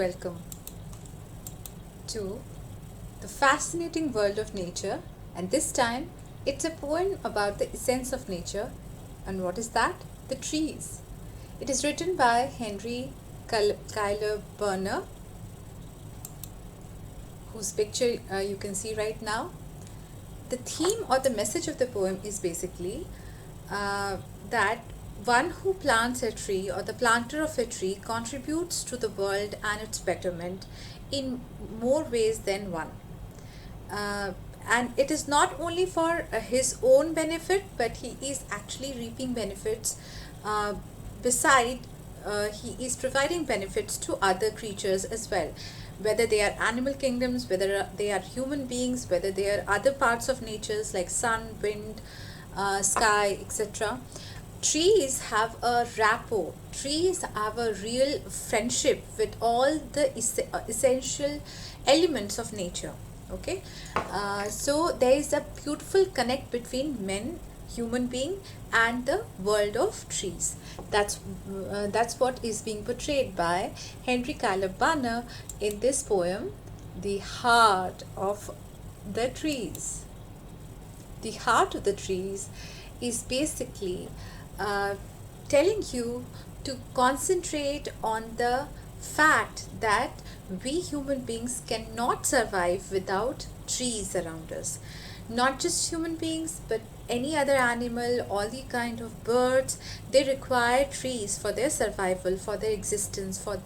welcome to the fascinating world of nature, and this time it's a poem about the essence of nature. And what is that? The trees. It is written by Henry Kyler Burner, whose picture you can see right now. The theme or the message of the poem is basically that one who plants a tree or the planter of a tree contributes to the world and its betterment in more ways than one. Uh, and it is not only for his own benefit, but he is actually reaping benefits. Beside, he is providing benefits to other creatures as well, whether they are animal kingdoms, whether they are human beings, whether they are other parts of natures like sun, wind, sky, etc. Trees have a rapport. Trees have a real friendship with all the essential elements of nature. Okay, so there is a beautiful connect between men, human being, and the world of trees. That's what is being portrayed by Henry Kyler Burner in this poem, The Heart of the Trees. The heart of the trees is basically telling you to concentrate on the fact that we human beings cannot survive without trees around us. Not just human beings, but any other animal, all the kind of birds, they require trees for their survival, for their existence, for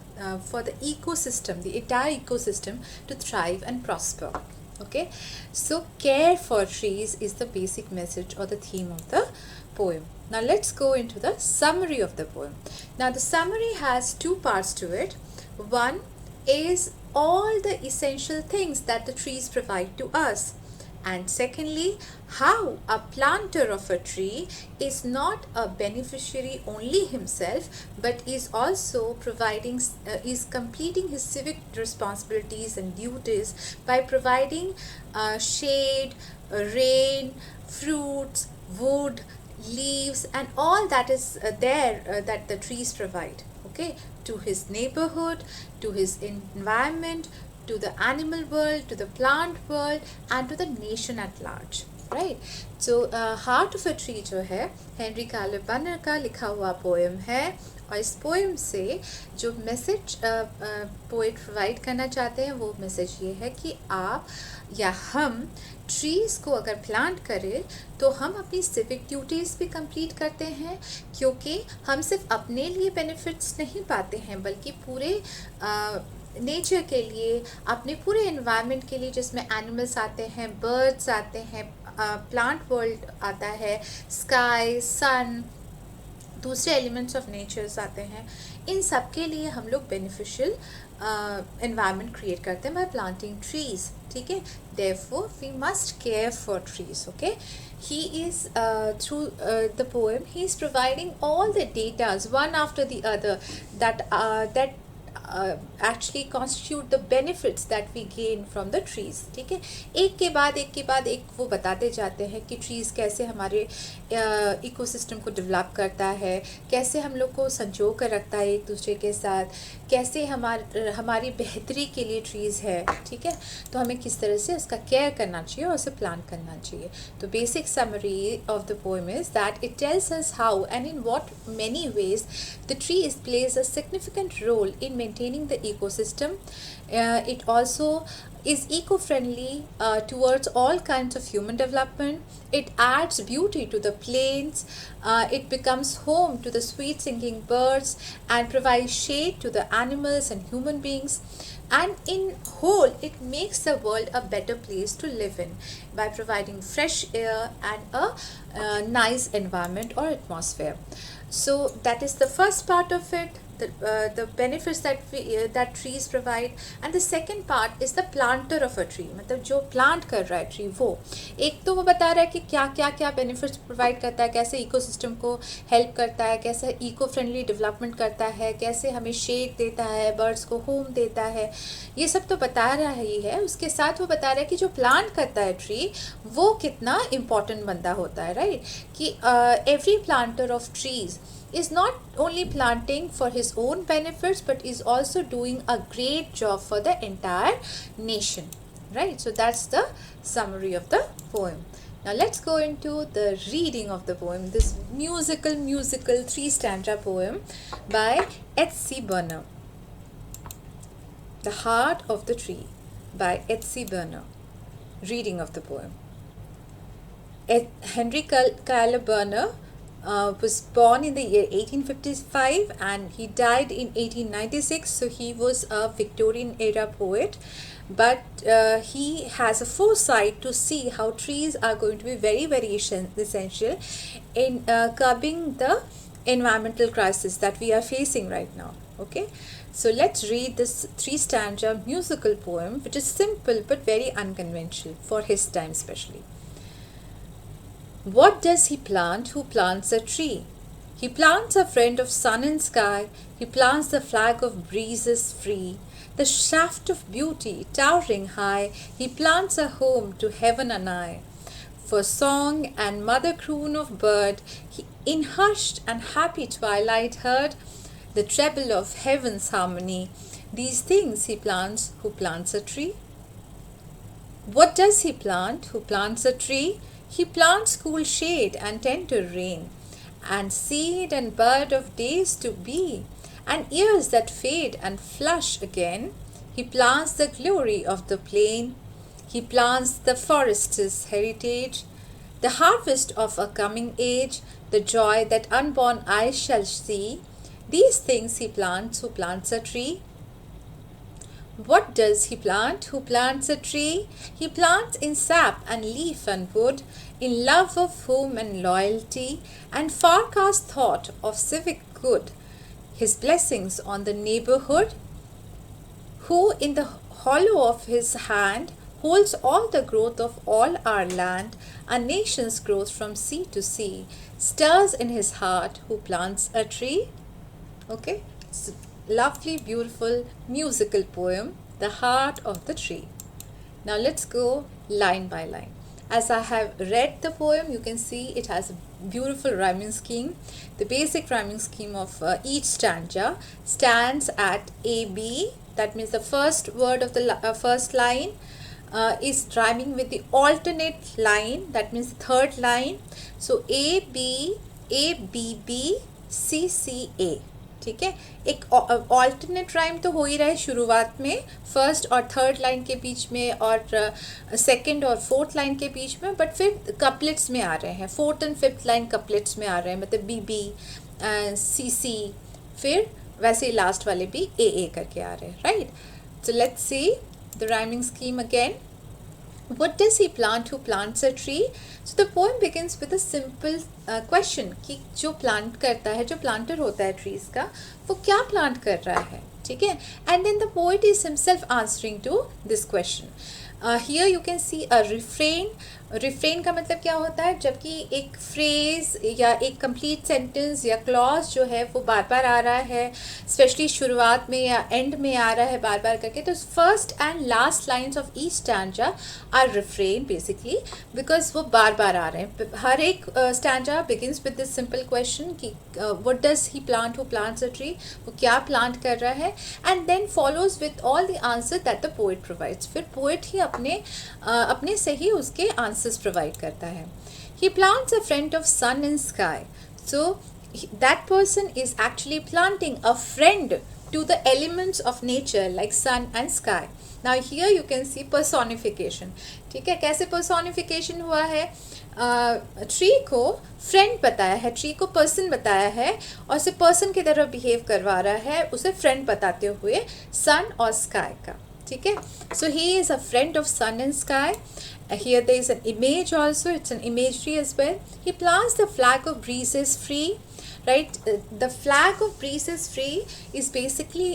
the ecosystem, the entire ecosystem to thrive and prosper. Okay, so care for trees is the basic message or the theme of the poem. Now let's go into the summary of the poem. Now the summary has two parts to it. One is all the essential things that the trees provide to us, and secondly, how a planter of a tree is not a beneficiary only himself, but is also is completing his civic responsibilities and duties by providing shade, rain, fruits, wood, leaves, and all that is that the trees provide, okay, to his neighborhood, to his environment, to the animal world, to the plant world, and to the nation at large, right? So heart of a tree जो है Henry Kyler burner का लिखा हुआ poem है, और इस poem से जो मैसेज पोएट प्रोवाइड करना चाहते हैं वो मैसेज ये है कि आप या हम ट्रीज़ को अगर प्लांट करें तो हम अपनी सिविक ड्यूटीज़ भी कंप्लीट करते हैं, क्योंकि हम सिर्फ अपने लिए बेनिफिट्स नहीं पाते हैं बल्कि पूरे नेचर के लिए, अपने पूरे एनवायरनमेंट के लिए, जिसमें एनिमल्स आते हैं, बर्ड्स आते हैं, प्लांट वर्ल्ड आता है, स्काई, सन, दूसरे एलिमेंट्स ऑफ नेचर्स आते हैं, इन सब के लिए हम लोग बेनिफिशियल एनवायरनमेंट क्रिएट करते हैं बाय प्लांटिंग ट्रीज. ठीक है, therefore we must care for trees. Okay, he is through the poem he is providing all the datas one after the other that actually constitute the benefits that we gain from the trees. ठीक है, एक के बाद एक वो बताते जाते हैं कि ट्रीज़ कैसे हमारे इकोसिस्टम को डेवलप करता है, कैसे हम लोग को संजो कर रखता है एक दूसरे के साथ, कैसे हमारी बेहतरी के लिए ट्रीज़ है. ठीक है, तो हमें किस तरह से उसका केयर करना चाहिए और उसे प्लान करना चाहिए. तो basic summary of the poem is that it tells us how and in what many ways the tree plays a significant role in maintaining the ecosystem. It also is eco-friendly towards all kinds of human development. It adds beauty to the plains. It becomes home to the sweet singing birds and provides shade to the animals and human beings. And in whole, it makes the world a better place to live in by providing fresh air and a nice environment or atmosphere. So that is the first part of it, the benefits that trees provide. And the second part is the planter of a tree, मतलब जो plant कर रहा है tree, वो एक तो वो बता रहा है कि क्या क्या क्या benefits प्रोवाइड करता है, कैसे इकोसिस्टम को हेल्प करता है, कैसे इको फ्रेंडली डेवलपमेंट करता है, कैसे हमें शेड देता है, बर्ड्स को होम देता है, ये सब तो बता रहा ही है. उसके साथ वो बता रहा है कि जो प्लांट करता है ट्री वो कितना इम्पोर्टेंट बंदा होता है, राइट? कि every planter of trees is not only planting for his own benefits but is also doing a great job for the entire nation, right? So that's the summary of the poem. Now let's go into the reading of the poem, this musical 3 stanza poem by H.C. Burner. The Heart of the Tree by H.C. Burner. Reading of the poem. Henry Cuyler Burner was born in the year 1855 and he died in 1896, so he was a Victorian era poet, but he has a foresight to see how trees are going to be very essential in curbing the environmental crisis that we are facing right now. Okay, so let's read this 3 stanza musical poem, which is simple but very unconventional for his time especially. What does he plant who plants a tree? He plants a friend of sun and sky, he plants the flag of breezes free, the shaft of beauty towering high, he plants a home to heaven and I. For song and mother croon of bird, he in hushed and happy twilight heard the treble of heaven's harmony. These things he plants who plants a tree. What does he plant who plants a tree? He plants cool shade and tender rain, and seed and bud of days to be, and years that fade and flush again. He plants the glory of the plain. He plants the forest's heritage, the harvest of a coming age, the joy that unborn eyes shall see. These things he plants who plants a tree. What does he plant who plants a tree? He plants in sap and leaf and wood, in love of home and loyalty, and forecast thought of civic good, his blessings on the neighborhood, who in the hollow of his hand holds all the growth of all our land, our nation's growth from sea to sea, stirs in his heart who plants a tree. Okay, it's lovely, beautiful musical poem, The Heart of the Tree. Now let's go line by line. As I have read the poem, you can see it has a beautiful rhyming scheme. The basic rhyming scheme of each stanza stands at AB. That means the first word of the first line is rhyming with the alternate line. That means the third line. So A B B C C A. ठीक है, एक alternate rhyme तो हो ही रहा है शुरुआत में, first और थर्ड लाइन के बीच में और सेकंड और फोर्थ लाइन के बीच में, बट फिर कपलेट्स में आ रहे हैं, fourth and fifth line couplets में आ रहे हैं, मतलब बी बी सी सी, फिर वैसे ही लास्ट वाले भी ए करके आ रहे हैं, right? So let's see the rhyming scheme again. What does he plant who plants a tree? So the poem begins with a simple question कि जो plant करता है, जो planter होता है trees का, वो क्या plant कर रहा है, ठीक है? And then the poet is himself answering to this question. Here you can see a refrain. Refrain का मतलब क्या होता है? जबकि एक फ्रेज या एक कंप्लीट सेंटेंस या क्लॉज जो है वो बार बार आ रहा है, स्पेशली शुरुआत में या एंड में आ रहा है बार बार करके, तो first and last lines of each stanza are refrain basically, because वो बार बार आ रहे हैं. हर एक stanza begins with this simple question कि what does he plant who plants a tree, वो क्या प्लांट कर रहा है, and then follows with all the answer that the poet provides. फिर पोएट ही अपने से ही उसके आंसर्स प्रोवाइड करता है. He plants a friend of sun and sky. So that person is actually planting a friend to the elements of nature like sun and sky. Now here you can see personification. ठीक है, कैसे personification हुआ है? Tree को friend बताया है, tree को person बताया है और उसे पर्सन की तरह बिहेव करवा रहा है, उसे फ्रेंड बताते हुए सन और स्काई का. ठीक है, so he is a friend of sun and sky. Here there is an image also, it's an imagery as well. He plants the flag of breezes free, right? The flag of breezes free is basically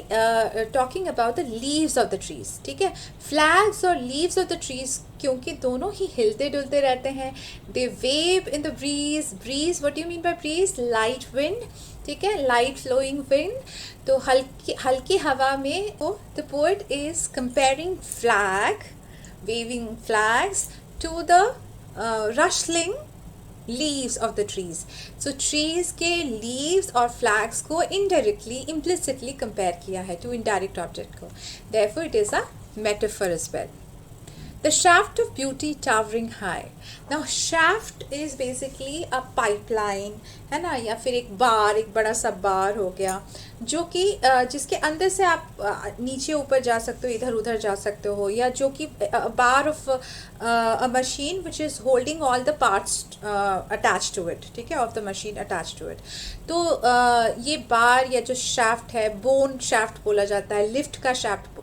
talking about the leaves of the trees. ठीक है, flags और leaves of the trees क्योंकि दोनों ही हिलते डुलते रहते हैं. They wave in the breeze. Breeze, what do you mean by breeze? Light wind. ठीक है, लाइट फ्लोइंग विंड. तो हल्की हवा में the poet is comparing flag, waving flags to the rustling leaves of the trees. So trees के leaves और flags को indirectly implicitly compare किया है टू इनडायरेक्ट ऑब्जेक्ट को. Therefore it is a metaphor as well. The shaft of beauty towering high. Now shaft is basically a pipeline, है ना, या फिर एक बार, एक बड़ा सा बार हो गया जो कि जिसके अंदर से आप नीचे ऊपर जा सकते हो, इधर उधर जा सकते हो, या जो कि bar of a machine which is holding all the parts attach to it. ठीक है, of the machine attach to it. तो ये बार या जो शाफ्ट है, बोन शाफ्ट बोला जाता है, लिफ्ट का शाफ्ट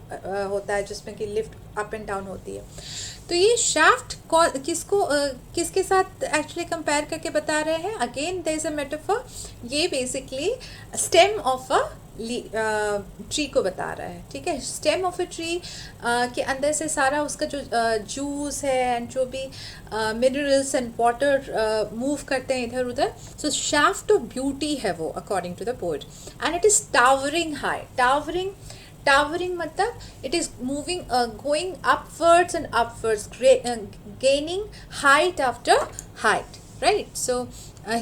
होता है जिसमें कि लिफ्ट अप एंड डाउन होती है. तो ये शाफ्ट किसके साथ एक्चुअली कंपेयर करके बता रहे हैं? Again there is a metaphor. ये basically stem of a tree को बता रहा है. ठीक है, स्टेम ऑफ अ ट्री के अंदर से सारा उसका जो जूस है एंड जो भी मिनरल्स एंड वाटर मूव करते हैं इधर उधर. सो शाफ्ट ऑफ ब्यूटी है वो according to the poet. And it is towering high. Towering मतलब it is moving, going upwards and upwards, gaining height after height, right? So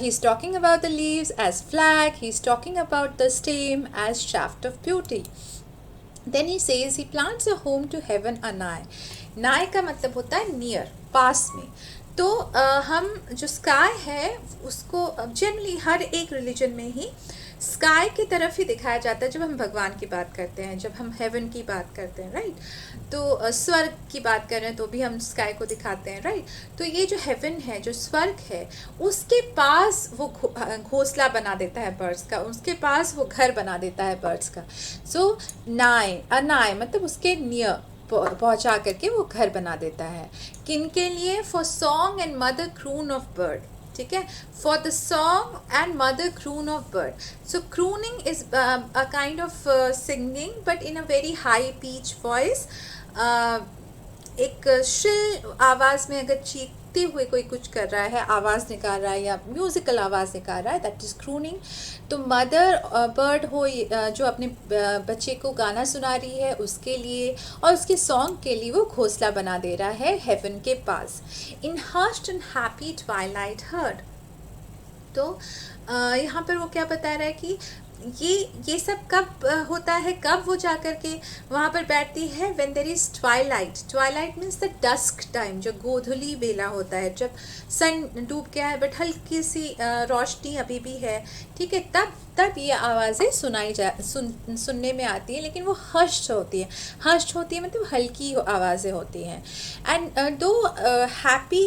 he's talking about the leaves as flag, he's talking about the stem as shaft of beauty. Then he says he plants a home to heaven anigh. Nigh का मतलब होता है near, पास में. तो हम जो sky है उसको जनरली हर एक रिलीजन में ही स्काई की तरफ ही दिखाया जाता है जब हम भगवान की बात करते हैं, जब हम हेवन की बात करते हैं, राइट. तो स्वर्ग की बात कर रहे हैं तो भी हम स्काई को दिखाते हैं, राइट. तो ये जो हेवन है, जो स्वर्ग है, उसके पास वो घोंसला बना देता है बर्ड्स का, उसके पास वो घर बना देता है बर्ड्स का. सो अनाय मतलब उसके नियर पहुंचा करके वो घर बना देता है. किन के लिए? For song and mother croon of bird. ठीक है, for the song and mother croon of bird. So crooning is a kind of singing but in a very high pitch voice. एक श्रिल आवाज़ में अगर चीखते हुए कोई कुछ कर रहा है, आवाज़ निकाल रहा है या म्यूज़िकल आवाज़ निकाल रहा है, दैट इज़ क्रूनिंग. तो मदर बर्ड हो जो अपने बच्चे को गाना सुना रही है उसके लिए, और उसके सॉन्ग के लिए वो घोंसला बना दे रहा है हेवन के पास. इन हस्ड एंड हैप्पी ट्वाइलाइट हर्ड. तो यहाँ पर वो क्या बता रहा है कि ये सब कब होता है, कब वो जा कर के वहाँ पर बैठती है? When there is twilight. Twilight means the dusk time, जो गोधूली बेला होता है, जब सन डूब गया है बट हल्की सी रोशनी अभी भी है. ठीक है, तब ये आवाज़ें सुनने में आती है, लेकिन वो हश्ड होती है मतलब हल्की आवाज़ें होती हैं. And though happy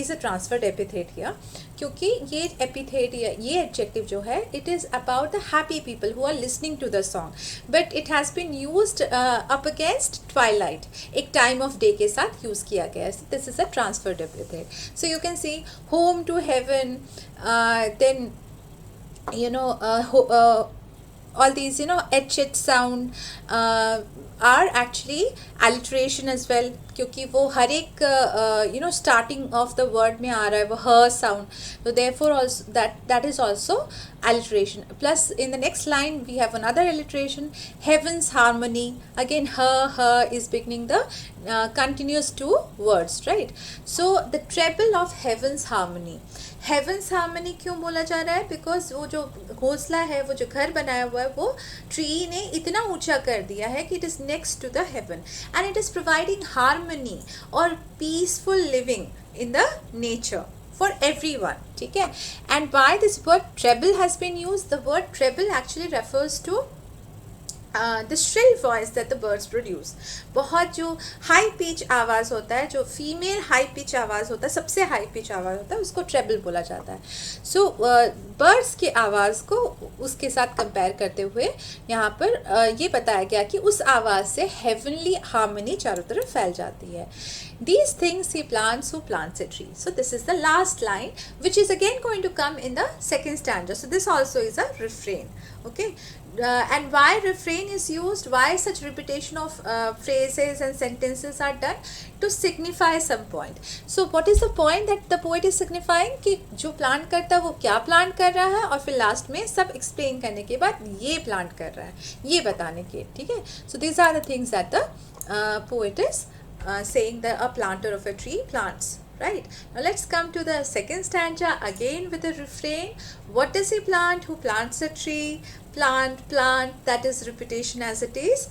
is a transferred epithet here, क्योंकि ये एपिथेट या ये एडजेक्टिव जो है, it is about the happy people who are listening to the song, but it has been used up against twilight. एक टाइम ऑफ डे के साथ use किया गया है. This is a transferred epithet. So you can see home to heaven, then all these h sound are actually alliteration as well, क्योंकि वो हर एक starting of the word में आ रहा है वो her sound. So therefore also that is also alliteration. Plus in the next line we have another alliteration, heaven's harmony. Again her is beginning the continuous two words, right? So the treble of heaven's harmony. Havens harmony क्यों बोला जा रहा है? Because वो जो घोंसला है, वो जो घर बनाया हुआ है, वो ट्री ने इतना ऊंचा कर दिया है कि it is next to the heaven, and it is providing harmony और peaceful living in the nature for everyone. ठीक है, and why this word treble has been used? The word treble actually refers to the shrill voice that the birds produce. बहुत जो high pitch आवाज़ होता है, जो female high pitch आवाज़ होता है, सबसे हाई पिच आवाज़ होता है, उसको ट्रेबल बोला जाता है. सो बर्ड्स की आवाज़ को उसके साथ कंपेयर करते हुए यहाँ पर ये बताया गया कि उस आवाज़ से हेवनली हार्मनी चारों तरफ फैल जाती है. These things he plants who plants a tree. So this is the last line, which is again going to come in the second stanza. So this also is a refrain. Okay, and why refrain is used? Why such repetition of phrases and sentences are done? To signify some point. So what is the point that the poet is signifying? कि जो plant करता है वो क्या प्लांट कर रहा है, और फिर लास्ट में सब एक्सप्लेन करने के बाद ये प्लांट कर रहा है, ये बताने के. ठीक है, so these are the things that the poet is saying that a planter of a tree plants, right? Now let's come to the second stanza again with a refrain. What does he plant who plants a tree? Plant, plant, that is repetition as it is.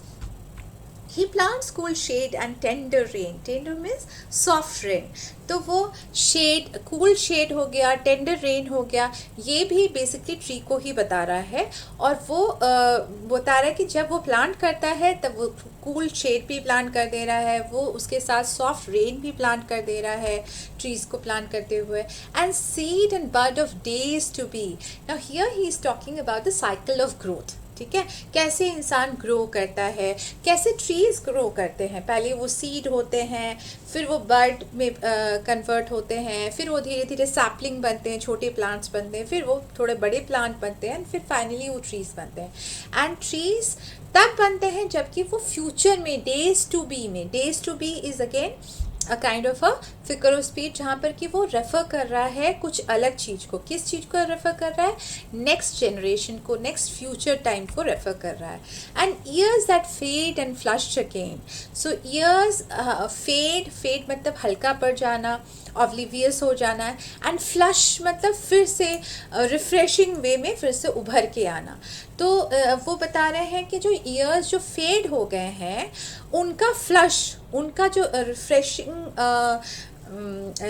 He plants cool shade and tender rain. Tender means soft rain. तो वो shade, cool shade हो गया, tender rain हो गया, ये भी basically tree को ही बता रहा है. और वो बता रहा है कि जब वो प्लांट करता है तब वो कूल शेड भी प्लांट कर दे रहा है, वो उसके साथ सॉफ्ट रेन भी प्लांट कर दे रहा है ट्रीज़ को प्लांट करते हुए. And seed and bud of days to be. Now here he is talking about the cycle of growth. ठीक है, कैसे इंसान ग्रो करता है, कैसे ट्रीज़ ग्रो करते हैं. पहले वो सीड होते हैं, फिर वो बर्ड में कन्वर्ट होते हैं, फिर वो धीरे धीरे सैपलिंग बनते हैं, छोटे प्लांट्स बनते हैं, फिर वो थोड़े बड़े प्लांट बनते हैं, फिर फाइनली वो ट्रीज़ बनते हैं. एंड ट्रीज़ तब बनते हैं जबकि वो फ्यूचर में डेज टू बी में, days to be is again a kind of a figure of speech, जहाँ पर कि वो रेफ़र कर रहा है कुछ अलग चीज़ को. किस चीज़ को रेफ़र कर रहा है? नेक्स्ट जनरेशन को, नेक्स्ट फ्यूचर टाइम को रेफ़र कर रहा है. And years that fade and flush again. So years, fade, fade मतलब हल्का पड़ जाना, ऑब्लिवियस हो जाना है. एंड फ्लश मतलब फिर से रिफ्रेशिंग वे में फिर से उभर के आना. तो वो बता रहे हैं कि जो ईयर्स जो फेड हो गए हैं उनका फ्लश, उनका जो रिफ्रेशिंग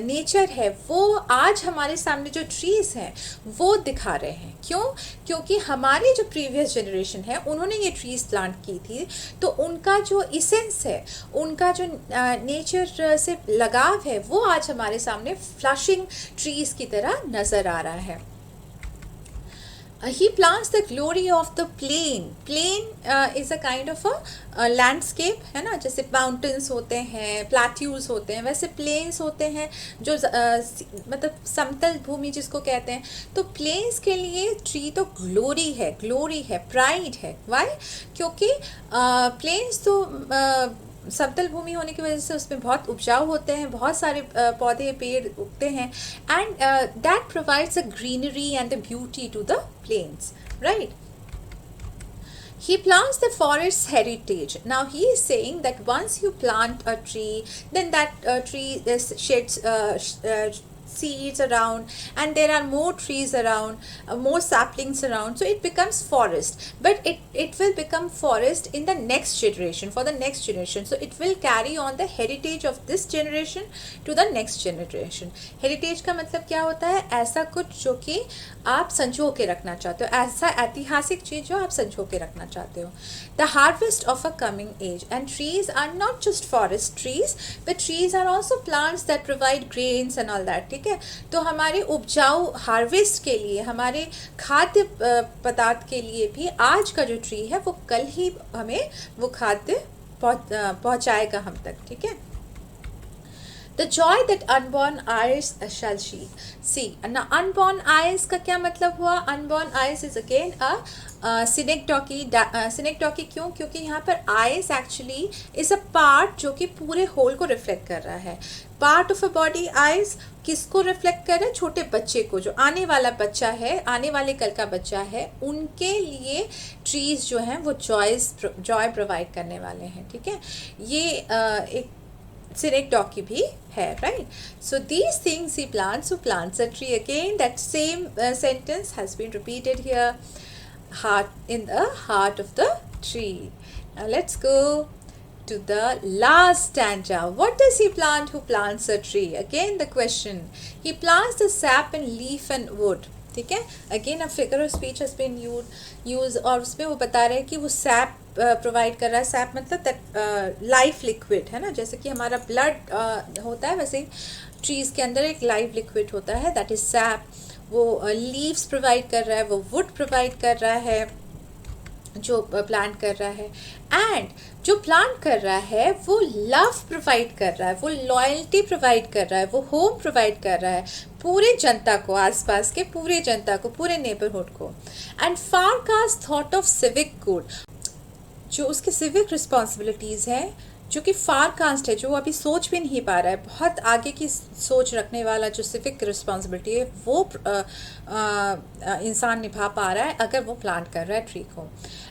नेचर है वो आज हमारे सामने जो ट्रीज़ हैं वो दिखा रहे हैं. क्यों? क्योंकि हमारी जो प्रीवियस जनरेशन है उन्होंने ये ट्रीज़ प्लांट की थी, तो उनका जो इसेंस है, उनका जो नेचर से लगाव है वो आज हमारे सामने फ्लशिंग ट्रीज़ की तरह नज़र आ रहा है. He plants the glory of the plain. Plain is a kind of a landscape, है ना. जैसे माउंटेन्स होते हैं, प्लेट्यूज होते हैं, वैसे प्लेन्स होते हैं जो मतलब समतल भूमि जिसको कहते हैं. तो प्लेन्स के लिए ट्री तो ग्लोरी है, ग्लोरी है, प्राइड है. वाई? क्योंकि प्लेन्स तो समतल भूमि होने की वजह से उसमें बहुत उपजाऊ होते हैं, बहुत सारे पौधे पेड़ उगते हैं. And that provides a greenery and the beauty to the plains, right? He plants the forest's heritage. Now he is saying that once you plant a tree, then that tree sheds seeds around, and there are more trees around, more saplings around, so it becomes forest. But it will become forest in the next generation, for the next generation. So it will carry on the heritage of this generation to the next generation. Heritage का मतलब क्या होता है? ऐसा कुछ जो कि आप संजो के रखना चाहते हो, ऐसा ऐतिहासिक चीज़ जो आप संजो के रखना चाहते हो. The harvest of a coming age. And trees are not just forest trees, but trees are also plants that provide grains and all that. ठीक है, तो हमारे उपजाऊ हार्वेस्ट के लिए, हमारे खाद्य पदार्थ के लिए भी आज का जो ट्री है वो कल ही हमें वो खाद्य पहुँचाएगा हम तक. ठीक है. The joy that unborn eyes shall see. Now unborn eyes का क्या मतलब हुआ? Unborn eyes is again a synecdoche. क्यों? क्योंकि यहाँ पर eyes actually is a part जो कि पूरे whole को reflect कर रहा है. Part of a body, eyes किसको रिफ्लेक्ट कर रहा है? छोटे बच्चे को, जो आने वाला बच्चा है, आने वाले कल का बच्चा है, उनके लिए ट्रीज जो हैं वो जॉय प्रोवाइड करने वाले हैं. ठीक है, ये एक synecdoche भी है, right? So these things he plants, who plants a tree. Again that same sentence has been repeated here, heart, in the heart of the tree. Now let's go to the last stanza. What does he plant who plants a tree? Again the question. He plants the sap and leaf and wood. ठीक है, again a figure of speech has been use, और उसमें वो बता रहे हैं कि वो सैप प्रोवाइड कर रहा है. सैप मतलब दैट लाइफ लिक्विड है ना, जैसे कि हमारा ब्लड होता है वैसे ही ट्रीज़ के अंदर एक लाइफ लिक्विड होता है, दैट इज़ सैप. वो लीव्स प्रोवाइड कर रहा है, वो वुड प्रोवाइड कर रहा है जो प्लांट कर रहा है. एंड जो प्लांट कर रहा है वो लव प्रोवाइड कर रहा है, वो लॉयल्टी प्रोवाइड कर रहा है, वो होम प्रोवाइड कर रहा है पूरे जनता को, आसपास के पूरे जनता को, पूरे नेबरहुड को. And far cast thought of civic good, जो उसके सिविक रिस्पॉन्सिबिलिटीज़ हैं, जो कि फार कास्ट है, जो अभी सोच भी नहीं पा रहा है, बहुत आगे की सोच रखने वाला जो सिविक रिस्पॉन्सिबिलिटी है वो इंसान निभा पा रहा है अगर वो प्लांट कर रहा है ट्री को.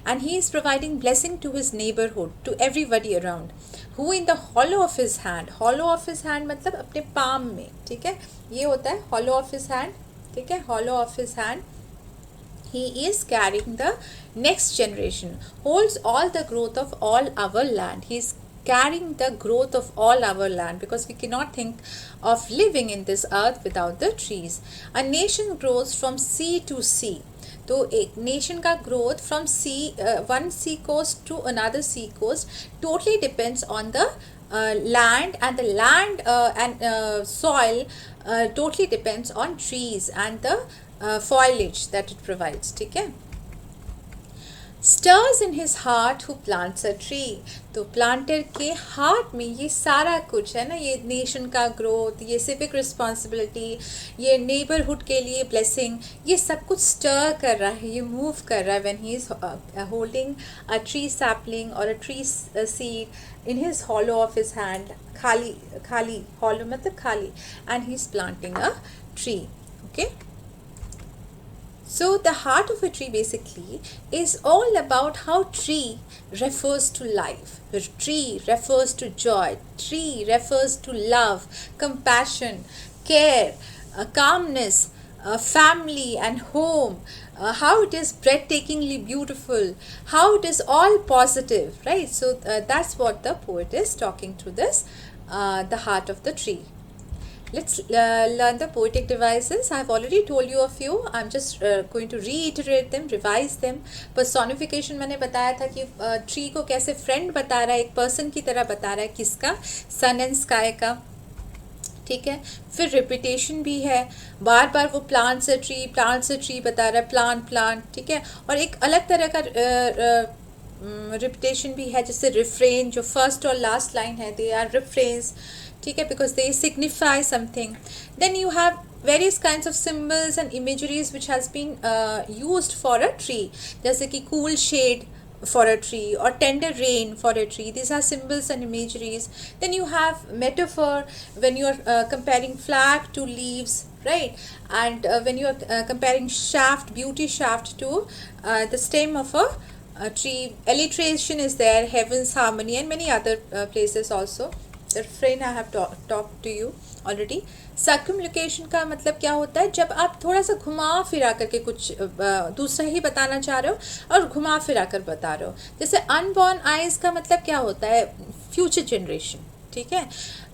And he is providing blessing to his neighbourhood, to everybody around who in the hollow of his hand, hollow of his hand मतलब अपने palm में, ठीक है, ये होता है hollow of his hand, ठीक है, hollow of his hand, he is carrying the next generation, holds all the growth of all our land. He is carrying the growth of all our land, because we cannot think of living in this earth without the trees. A nation grows from sea to sea. तो एक nation का growth from sea, one sea coast to another sea coast totally depends on the land, and the land and soil totally depends on trees and the foliage that it provides, ठीक है. Stirs in his heart who plants a tree. तो planter के heart में ये सारा कुछ है ना, ये नेशन का ग्रोथ, ये सिविक रिस्पॉन्सिबिलिटी, ये नेबरहुड के लिए ब्लेसिंग, ये सब कुछ स्टर कर रहा है, ये मूव कर रहा है when he is holding a tree sapling और a tree seed in his hollow of his hand. खाली खाली, हॉलो मतलब खाली, and he is planting a tree. Okay. So the heart of a tree basically is all about how tree refers to life. The tree refers to joy. Tree refers to love, compassion, care, calmness, family and home. How it is breathtakingly beautiful. How it is all positive, right? So that's what the poet is talking to this, the heart of the tree. Let's learn the poetic devices. I have already told you a few. I'm just going to reiterate them, revise them. Personification मैंने बताया था कि tree को कैसे friend बता रहा है, एक पर्सन की तरह बता रहा है, किसका, सन एंड स्काई का, ठीक है. फिर रिपीटेशन भी है, बार बार वो प्लांट्स अ ट्री बता रहा है, प्लांट, ठीक है. और एक अलग तरह का रिपीटेशन भी है, जैसे रिफ्रेन, जो फर्स्ट और लास्ट लाइन है, दे आर रिफ्रेन्स, ठीक है, because they signify something. Then you have various kinds of symbols and imageries which has been used for a tree, जैसे कि cool shade for a tree or tender rain for a tree. These are symbols and imageries. Then you have metaphor when you are comparing flag to leaves, right? And when you are comparing beauty shaft to the stem of a tree. Alliteration is there, heaven's harmony, and many other places also. The refrain I have talked to you already. Circumlocution का मतलब क्या होता है, जब आप थोड़ा सा घुमा फिरा करके कुछ दूसरा ही बताना चाह रहे हो और घुमा फिरा कर बता रहे हो. जैसे अनबॉर्न आइज का मतलब क्या होता है, फ्यूचर जनरेशन, ठीक है,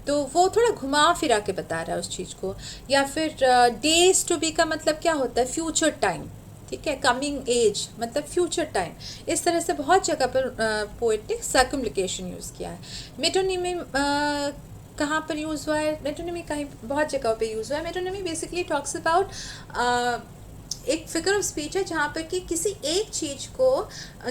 तो वो थोड़ा घुमा फिरा के बता रहा है उस चीज़ को. या फिर डेज टू बी का मतलब क्या होता है, फ्यूचर टाइम, ठीक है, कमिंग एज मतलब फ्यूचर टाइम. इस तरह से बहुत जगह पर पोएट ने सर्कमलोकेशन यूज़ किया है. मेटोनिमी कहाँ पर यूज़ हुआ है, मेटोनिमी कहीं बहुत जगह पे यूज़ हुआ है. मेटोनिमी बेसिकली टॉक्स अबाउट एक फिगर ऑफ स्पीच है जहाँ पर कि किसी एक चीज़ को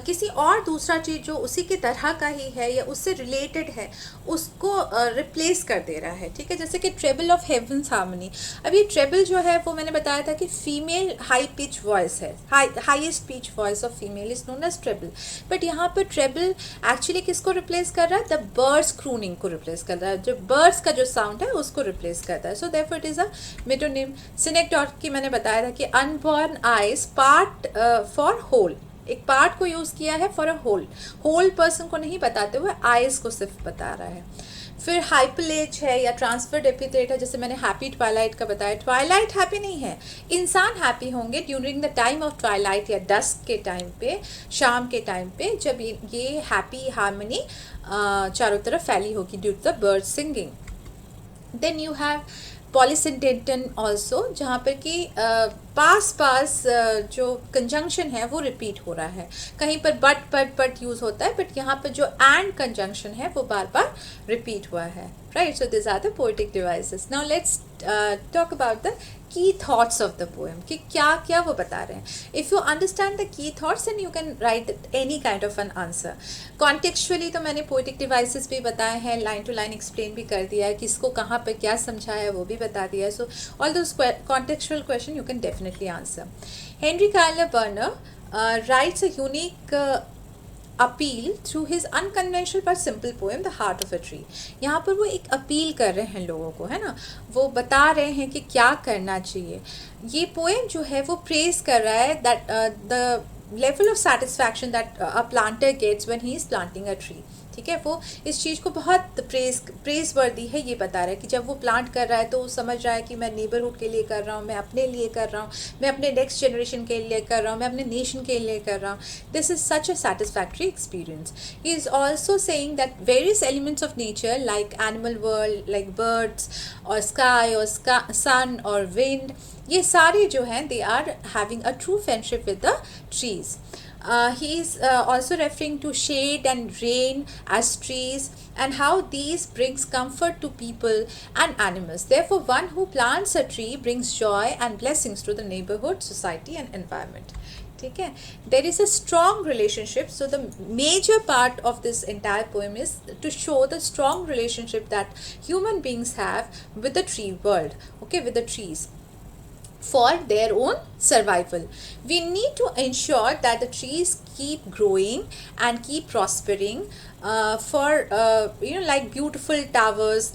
किसी और दूसरा चीज़ जो उसी के तरह का ही है या उससे रिलेटेड है उसको रिप्लेस कर दे रहा है, ठीक है. जैसे कि ट्रेबल ऑफ हेवंस हार्मनी. अब ये ट्रेबल जो है वो मैंने बताया था कि फीमेल हाई पिच वॉइस है, highest pitch voice of female is known as treble. But यहाँ पर ट्रेबल एक्चुअली किसको रिप्लेस कर रहा है, द बर्ड्स क्रूनिंग को रिप्लेस कर रहा है, जो बर्ड्स का जो साउंड है उसको रिप्लेस करता है. So therefore it is a metonym. Synecdoche की मैंने बताया था कि unborn eyes part for whole, एक पार्ट को यूज़ किया है फॉर अ होल पर्सन को नहीं बताते हुए आइज को सिर्फ बता रहा है. फिर हाइपरलेज है या ट्रांसफर्ड एपिथेट है, जैसे मैंने हैप्पी ट्वाइलाइट का बताया. ट्वाइलाइट हैप्पी नहीं है, इंसान हैप्पी होंगे during the time of Twilight या डस्क के टाइम पे, शाम के टाइम पे, जब ये हैप्पी हार्मनी चारों तरफ फैली होगी due to the bird singing. Then you have polysyndeton also, जहाँ पर कि पास जो कंजंक्शन है वो रिपीट हो रहा है. कहीं पर बट यूज़ होता है, बट यहाँ पर जो एंड कंजंक्शन है वो बार बार रिपीट हुआ है, right. So this are the poetic devices. Now let's talk about the key thoughts of the poem, कि क्या क्या वो बता रहे हैं. If you understand the key thoughts and you can write any kind of an answer. Contextually तो मैंने poetic devices भी बताए हैं, लाइन टू लाइन एक्सप्लेन भी कर दिया है, किसको कहाँ पर क्या समझाया है वो भी बता दिया है. So all those contextual question you can definitely answer. Henry Cuyler Bunner writes a unique appeal through his unconventional but simple poem the heart of a tree. यहाँ पर वो एक अपील कर रहे हैं लोगों को, है ना, वो बता रहे हैं कि क्या करना चाहिए. ये पोएम जो है वो प्रेज कर रहा है that the level of satisfaction that a planter gets when he is planting a tree. ठीक है, वो इस चीज़ को बहुत प्रेज वर्दी है, ये बता रहा है कि जब वो प्लांट कर रहा है तो वो समझ रहा है कि मैं नेबरहुड के लिए कर रहा हूँ, मैं अपने लिए कर रहा हूँ, मैं अपने नेक्स्ट जनरेशन के लिए कर रहा हूँ, मैं अपने नेशन के लिए कर रहा हूँ. This is such a satisfactory experience. He is also saying that various elements of nature like animal world, like birds or sky or sun or wind, ये सारे जो हैं they are having a true friendship with the trees. He is also referring to shade and rain as trees and how these brings comfort to people and animals. Therefore, one who plants a tree brings joy and blessings to the neighborhood, society and environment. ठीक है, there is a strong relationship. So the major part of this entire poem is to show the strong relationship that human beings have with the tree world, okay, with the trees, for their own survival. We need to ensure that the trees keep growing and keep prospering for like beautiful towers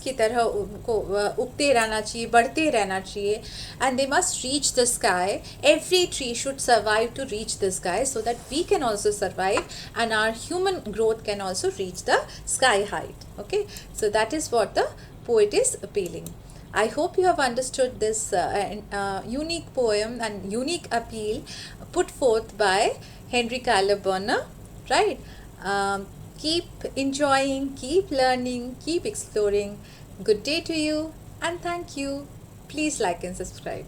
की तरह उनको उगते रहना चाहिए, बढ़ते रहना चाहिए, and they must reach the sky. Every tree should survive to reach the sky so that we can also survive and our human growth can also reach the sky height. Okay, so that is what the poet is appealing. I hope you have understood this unique poem and unique appeal put forth by Henry Kyler Bonner, right? Keep enjoying, keep learning, keep exploring. Good day to you and thank you. Please like and subscribe.